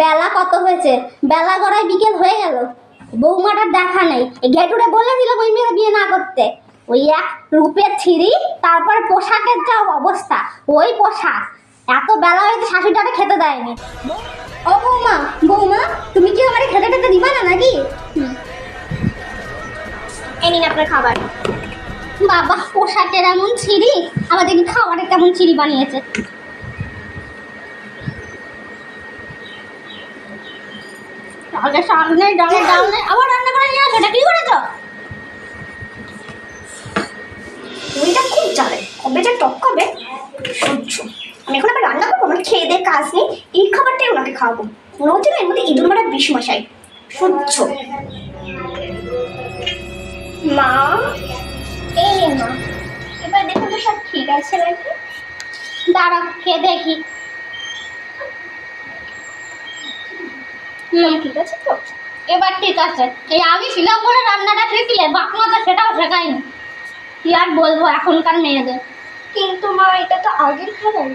বেলা কত হয়েছে? বেলা গড়ায় বিকেল হয়ে গেল, বৌমাটার দেখা নেই। ঘেটুরে বলেছিল ওই মেয়ের বিয়ে না করতে। ওই এক রূপের ছিঁড়ি, তারপর পোশাকের যা অবস্থা, ওই পোশাক এত বেলা হয়েছে শাশুড়িটাকে খেতে দেয়নি। ও বৌমা, বৌমা তুমি কি আমার খেতে খেতে দিবা না নাকি? এই নিন আপনার খাবার। বাবা, পোশাকের এমন ছিঁড়ি, আমাদের কি খাবারের কেমন ছিঁড়ি বানিয়েছে। আগে সামনে ডালে ডালে আবার রান্না করে নিয়ে আসো। এটা কি করেছো? ওইটা খুব জ্বালে, কবে যে টপকাবে সহ্য। আমি এখন আবার রান্না করবো, আমার খেয়ে দিয়ে কাজ নেই। এই খাবারটাই ওনাকে খাওয়াবো। মনে হচ্ছে না এর মধ্যে ইঁদুর মারা বিষ মশাই। সহ্য। মা, এই নে মা, এবার দেখুন তো সব ঠিক আছে নাকি। দাঁড়া খেয়ে দেখি। ঠিক আছে তো? এবার ঠিক আছে। এই আমি ছিলাম বলে রান্নাটা শিখলে, বাপ মা তো সেটাও শেখায়নি। কি আর বলবো এখনকার মেয়েদের। কিন্তু মা, এটা তো আগের খাবার।